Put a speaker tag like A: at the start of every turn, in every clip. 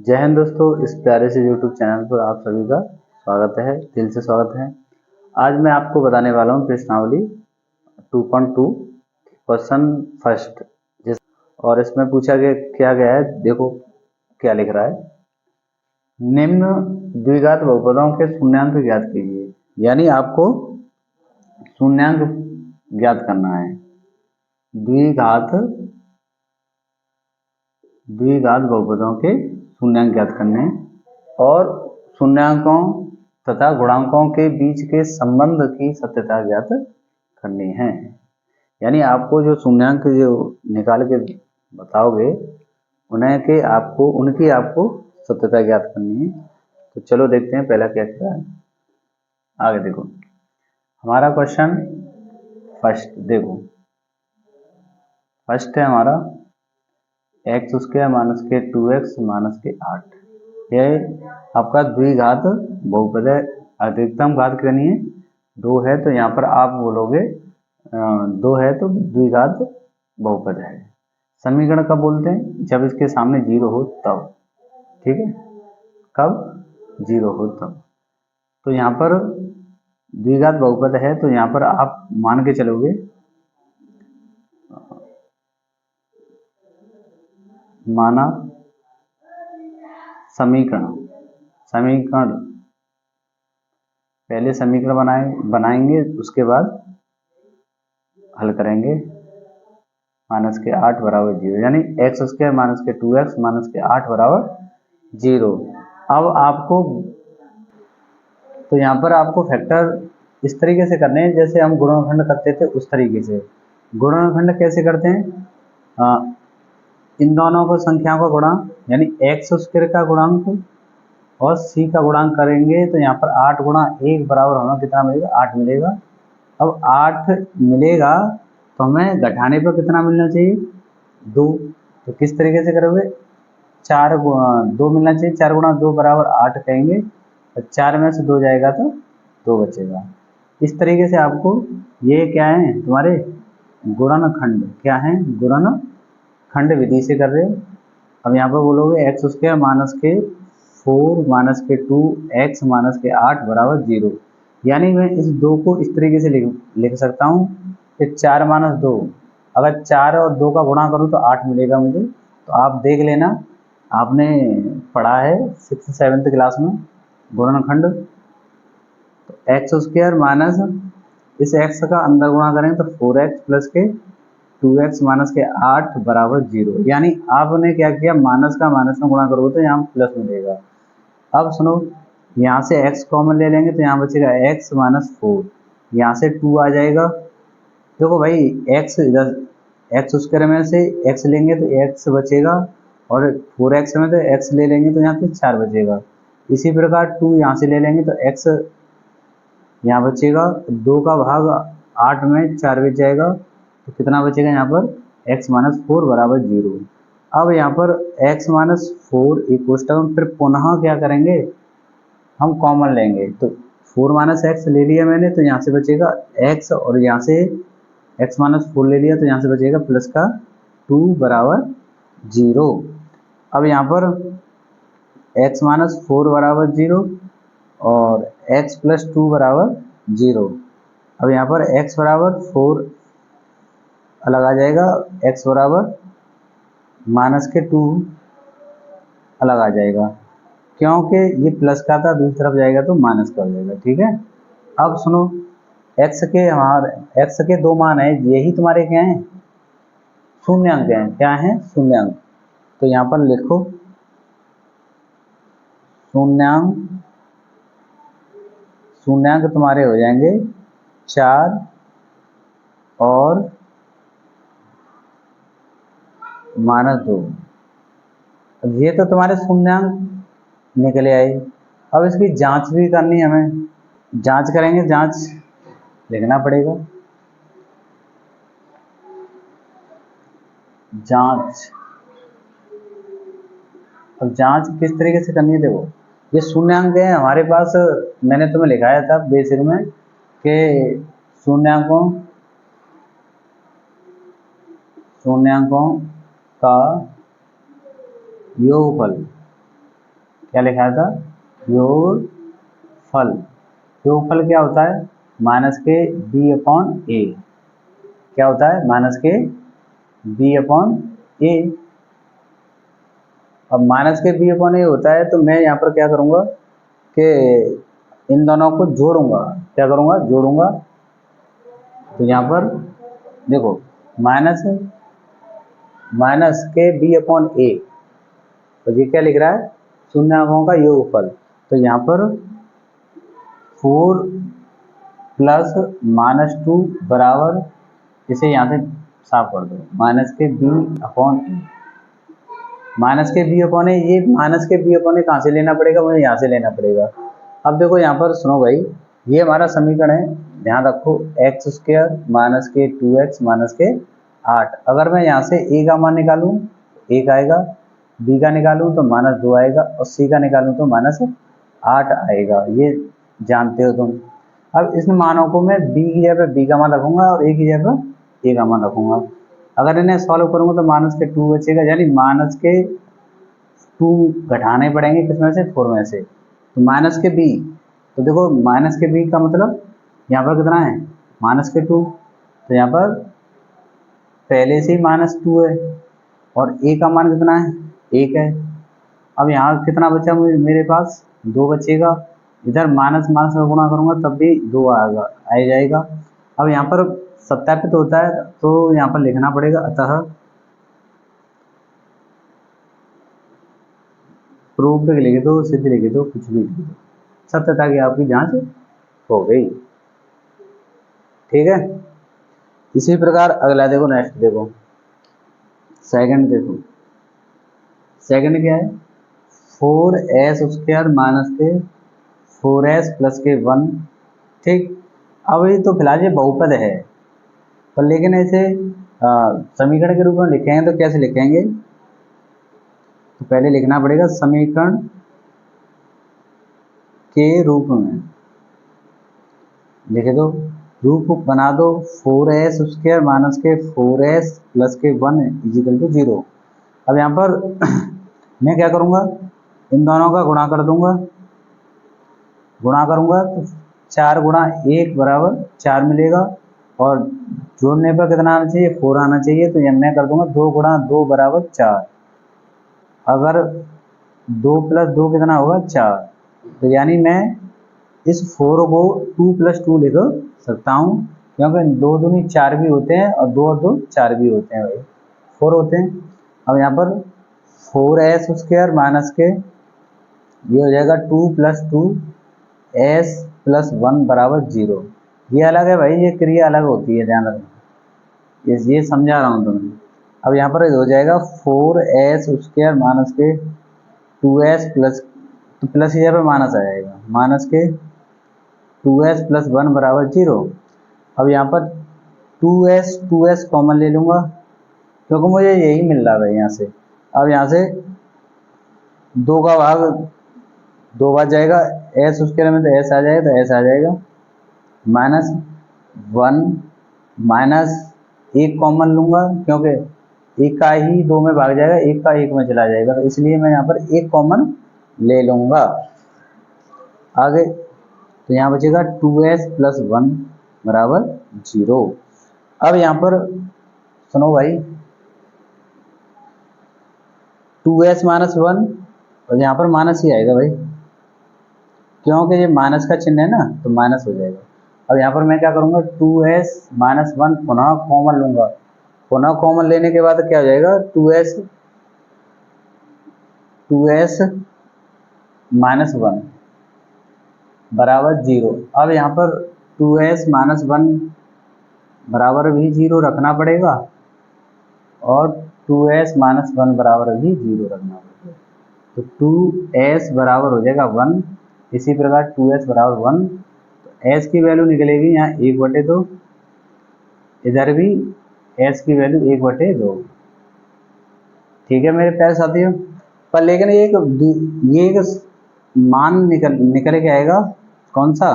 A: जय हिंद दोस्तों, इस प्यारे से यूट्यूब चैनल पर आप सभी का स्वागत है, दिल से स्वागत है। आज मैं आपको बताने वाला हूँ प्रश्नावली 2.2 क्वेश्चन फर्स्ट जिस और इसमें पूछा गया क्या गया है, देखो क्या लिख रहा है। निम्न द्विघात बहुपदों के शून्यांक ज्ञात कीजिए। यानी आपको शून्यांक ज्ञात करना है। द्विघात द्विघात बहुपदों के शून्यांक ज्ञात करने हैं और शून्यांकों तथा गुणांकों के बीच के संबंध की सत्यता ज्ञात करनी है। यानी आपको जो शून्यांक जो निकाल के बताओगे उनकी आपको सत्यता ज्ञात करनी है। तो चलो देखते हैं पहला क्या क्या है। आगे देखो हमारा क्वेश्चन फर्स्ट, देखो फर्स्ट है हमारा एक्स स्क्वायर माइनस के 2x माइनस के 8। यह आपका द्विघात बहुपद है। अधिकतम घात करनी है, 2 है तो यहाँ पर आप बोलोगे 2 है तो द्विघात बहुपद है। समीकरण कब बोलते हैं? जब इसके सामने 0 हो तब। ठीक है, कब 0 हो तब। तो यहाँ पर द्विघात बहुपद है तो यहाँ पर आप मान के चलोगे माना समीकरण पहले समीकरण बनाएंगे, उसके बाद हल करेंगे। माइनस के 8 बराबर 0, यानी एक्स स्क्वायर माइनस के 2x माइनस के 8 बराबर 0। अब आपको तो यहाँ पर आपको फैक्टर इस तरीके से करने हैं जैसे हम गुणनखंड करते थे, उस तरीके से। गुणनखंड कैसे करते हैं? इन दोनों को संख्याओं का गुणांक यानी एक्स स्क्वायर का गुणांक और सी का गुणांक करेंगे तो यहाँ पर 8 गुणा 1 बराबर हमें कितना मिलेगा? 8 मिलेगा। अब 8 मिलेगा तो हमें घटाने पर कितना मिलना चाहिए? 2। तो किस तरीके से करोगे? 4 गुणा 2 मिलना चाहिए, 4 गुणा 2 बराबर 8 कहेंगे। तो 4 में से 2 जाएगा तो 2 बचेगा। इस तरीके से आपको ये क्या है तुम्हारे गुणनखंड, क्या है गुणनखंड विधि से कर रहे हो। अब यहाँ पर बोलोगे एक्स स्क्वायर माइनस के 4 माइनस के 2 एक्स माइनस के 8 बराबर 0। यानी मैं इस 2 को इस तरीके से लिख सकता हूँ कि 4 माइनस 2, अगर 4 और 2 का गुणा करूँ तो 8 मिलेगा मुझे। तो आप देख लेना, आपने पढ़ा है 6th-7th क्लास में गुणनखंड। तो एक्स स्क्वायर माइनस इस एक्स का अंदर गुणा करेंगे तो 4x प्लस के 2x माइनस के 8 बराबर 0। यानी आपने क्या किया, माइनस का माइनस में गुणा करोगे तो यहाँ प्लस मिलेगा। अब सुनो, यहाँ से x कॉमन ले लेंगे तो यहाँ बचेगा x माइनस 4, यहाँ से 2 आ जाएगा। देखो भाई x इधर एक्स स्क्वायर में से x लेंगे तो x बचेगा और 4x में तो x ले लेंगे तो यहाँ पे 4 बचेगा। इसी प्रकार 2 यहाँ से ले लेंगे तो x यहाँ बचेगा। 2 का भाग 8 में 4 बच जाएगा तो कितना बचेगा यहाँ पर? x माइनस 4 बराबर 0। अब यहाँ पर x माइनस 4 इक्वल टू, फिर पुनः क्या करेंगे, हम कॉमन लेंगे। तो 4 माइनस एक्स ले लिया मैंने तो यहाँ से बचेगा x, और यहाँ से x माइनस 4 ले लिया तो यहाँ से बचेगा प्लस का 2 बराबर 0। अब यहाँ पर x माइनस 4 बराबर 0 और x प्लस 2 बराबर 0। अब यहाँ पर x बराबर 4 अलग आ जाएगा, x बराबर माइनस के 2 अलग आ जाएगा, क्योंकि ये प्लस का था, दूसरी तरफ जाएगा तो माइनस का हो जाएगा। ठीक है, अब सुनो, x के 2 मान है, यही तुम्हारे क्या हैं? शून्यांक हैं। क्या हैं? शून्यांक। तो यहाँ पर लिखो शून्यांक तुम्हारे हो जाएंगे 4 और -2। अब ये तो तुम्हारे शून्यांक निकले आए। अब इसकी जांच भी करनी है हमें। जांच करेंगे, जांच लिखना पड़ेगा। जांच, अब जांच किस तरीके से करनी है? देखो ये शून्यांक है हमारे पास, मैंने तुम्हें लिखाया था बेसिक में कि शून्यांकों का योगफल क्या लिखा था, योगफल। योगफल क्या होता है, माइनस के बी अपॉन ए। क्या होता है, माइनस के बी अपॉन ए। अब माइनस के बी अपॉन ए होता है तो मैं यहाँ पर क्या करूँगा कि इन दोनों को जोड़ूंगा। क्या करूँगा, जोड़ूंगा। तो यहाँ पर देखो माइनस के बी अपॉन ए, तो ये क्या लिख रहा है, शून्यकों का योगफल। तो यहाँ पर 4 प्लस -2 बराबर, इसे यहाँ से साफ कर दो, माइनस के बी अपॉन ए। माइनस के बी अपॉन ए, ये माइनस के बी अपॉन ए कहाँ से लेना पड़ेगा, मुझे यहाँ से लेना पड़ेगा। अब देखो यहाँ पर सुनो भाई, ये हमारा समीकरण है, ध्यान रखो, एक्स स्क्वायर माइनस के 2x माइनस के 8। अगर मैं यहाँ से ए का मान निकालूँ 1 आएगा, बी का निकालूँ तो -2 आएगा, और सी का निकालूँ तो -8 आएगा। ये जानते हो तुम। अब इन मानों को मैं बी की जगह पे बी का मान रखूंगा और ए की जगह पे ए का मान रखूंगा। अगर इन्हें सॉल्व करूंगा तो माइनस के 2 बचेगा, यानी माइनस के 2 घटाने पड़ेंगे किसमें से, 4 में से। तो माइनस के बी, तो देखो माइनस के बी का मतलब यहाँ पर कितना है, -2। तो यहाँ पर पहले से ही -2 है, और ए का मान कितना है, 1 है। अब यहाँ कितना बचा मेरे पास, 2 बचेगा। इधर माइनस माइनस में गुणा करूंगा तब भी 2 आएगा, आ जाएगा। अब यहाँ पर सत्यापित होता है तो यहाँ पर लिखना पड़ेगा, अतः प्रूफ लिख दो, सिद्ध लिख दो, कुछ भी लिख दो, सत्यता की आपकी जांच हो गई। ठीक है, इसी प्रकार अगला देखो, नेक्स्ट देखो, सेकंड देखो। सेकंड क्या है, 4s स्क्वायर माइनस के 4s प्लस के 1। ठीक, अब ये तो फिलहाल ये बहुपद है, पर लेकिन ऐसे समीकरण के रूप में लिखेंगे तो कैसे लिखेंगे, तो पहले लिखना पड़ेगा समीकरण के रूप में, लिख दो, रूप बना दो, 4s स्क्वायर माइनस के 4s प्लस के 1 इजिकल टू 0। अब यहाँ पर मैं क्या करूँगा, इन दोनों का गुणा कर दूंगा। गुणा करूँगा तो 4 गुणा 1 बराबर 4 मिलेगा, और जोड़ने पर कितना आना चाहिए, 4 आना चाहिए। तो ये मैं कर दूंगा 2 गुणा 2 बराबर 4। अगर 2 प्लस 2 कितना होगा, 4। तो यानी मैं इस 4 को 2 प्लस 2 लिख सकता हूँ, क्योंकि 2 दूनी 4 भी होते हैं और 2 और 2 4 भी होते हैं भाई, 4 होते हैं। अब यहाँ पर 4s स्क्वायर माइनस के, ये हो जाएगा 2 प्लस 2s प्लस 1 बराबर 0। ये अलग है भाई, ये क्रिया अलग होती है, ध्यान रखना, ये समझा रहा हूँ तुम्हें। अब यहाँ पर हो जाएगा 4s स्क्वायर माइनस के 2s प्लस, तो प्लस यहाँ पे माइनस आ जाएगा, माइनस के 2s प्लस 1 बराबर 0। अब यहाँ पर 2s कॉमन ले लूँगा, क्योंकि मुझे यही मिल रहा है यहाँ से। अब यहाँ से 2 का भाग 2 बार जाएगा, s स्क्वायर में तो s आ जाएगा, तो s आ जाएगा, -1 माइनस 1 कॉमन लूँगा, क्योंकि 1 का ही 2 में भाग जाएगा, 1 का 1 में चला जाएगा, तो इसलिए मैं यहाँ पर 1 कॉमन ले लूँगा। आगे तो यहाँ बचेगा 2s प्लस 1 बराबर 0। अब यहाँ पर सुनो भाई, 2s माइनस 1, और यहाँ पर माइनस ही आएगा भाई, क्योंकि ये माइनस का चिन्ह है ना, तो माइनस हो जाएगा। अब यहाँ पर मैं क्या करूँगा, 2s माइनस 1 पुनः कॉमन लूँगा। पुनः कॉमन लेने के बाद क्या हो जाएगा, 2s माइनस 1 बराबर 0। अब यहाँ पर 2s माइनस 1 बराबर भी 0 रखना पड़ेगा, और 2s माइनस 1 बराबर भी 0 रखना पड़ेगा। तो 2s बराबर हो जाएगा 1। इसी प्रकार 2s बराबर 1, तो s की वैल्यू निकलेगी यहाँ 1/2, इधर भी s की वैल्यू 1/2। ठीक है मेरे प्यारे साथियों, पर लेकिन ये एक मान निकल के आएगा, कौन सा,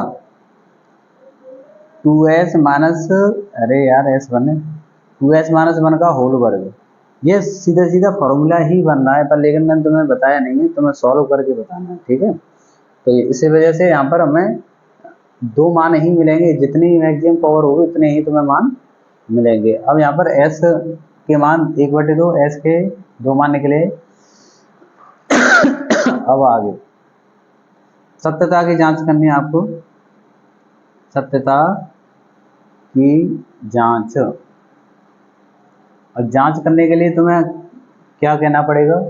A: 2s माइनस, अरे यार s1 है, 2s माइनस 1 का होल वर्ग। ये सीधा सीधा फॉर्मूला ही बन रहा है, पर लेकिन मैंने तुम्हें बताया नहीं है, तुम्हें सॉल्व करके बताना है, ठीक है। तो इसी वजह से यहाँ पर हमें दो मान ही मिलेंगे, जितनी मैक्सिमम पावर होगी उतने ही तुम्हें मान मिलेंगे। अब यहाँ पर एस के मान 1/2, एस के दो मान निकले। अब आगे सत्यता की जांच करनी है आपको, सत्यता की जांच। और जांच करने के लिए तुम्हें क्या कहना पड़ेगा,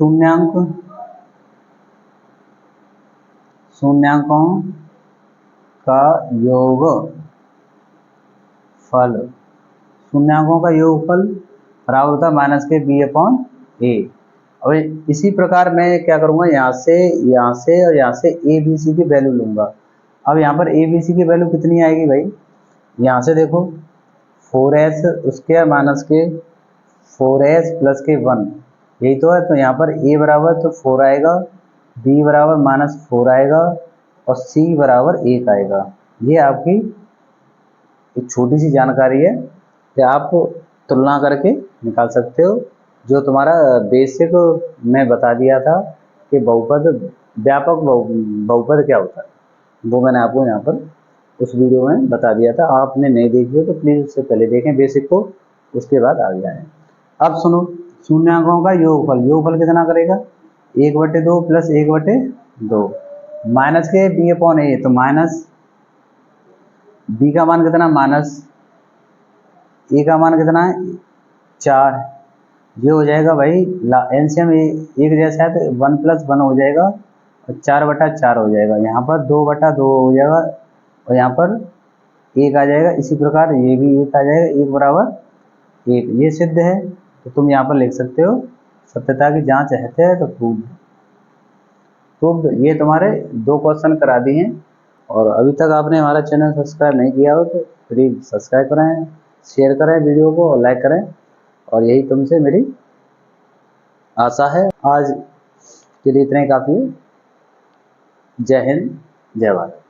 A: शून्यांकों का योग फल, शून्यांकों का योगफल बराबर होता है माइनस के b/a। अब इसी प्रकार मैं क्या करूंगा, यहाँ से और यहाँ से ए बी सी की वैल्यू लूंगा। अब यहाँ पर ए बी सी की वैल्यू कितनी आएगी भाई, यहाँ से देखो 4s उसके माइनस के 4s प्लस के 1, यही तो है। तो यहाँ पर a बराबर तो 4 आएगा, b बराबर -4 आएगा और c बराबर 1 आएगा। ये आपकी एक छोटी सी जानकारी है कि आप तुलना करके निकाल सकते हो। जो तुम्हारा बेसिक मैं बता दिया था कि बहुपद, व्यापक बहुपद क्या होता है, वो मैंने आपको यहाँ पर उस वीडियो में बता दिया था। आपने नहीं देखी हो तो प्लीज़ उससे पहले देखें बेसिक को, उसके बाद आगे आए। अब सुनो, शून्यांकों का योगफल कितना करेगा, 1/2 प्लस 1/2 माइनस के b/a, तो माइनस b का मान कितना, माइनस ए का मान कितना है 4। ये हो जाएगा भाई एलसीएम एक जैसा है तो 1 + 1 हो जाएगा और 4/4 हो जाएगा। यहाँ पर 2/2 हो जाएगा और यहाँ पर 1 आ जाएगा। इसी प्रकार ये भी 1 आ जाएगा, 1 बराबर 1। ये सिद्ध है, तो तुम यहाँ पर लिख सकते हो सत्यता की जांच है तो प्रूव्ड। ये तुम्हारे 2 क्वेश्चन करा दिए हैं। और अभी तक आपने हमारा चैनल सब्सक्राइब नहीं किया हो तो प्लीज़ सब्सक्राइब करें, शेयर करें वीडियो को और लाइक करें। और यही तुमसे मेरी आशा है। आज के लिए इतना ही काफ़ी है। जय हिंद, जय भारत।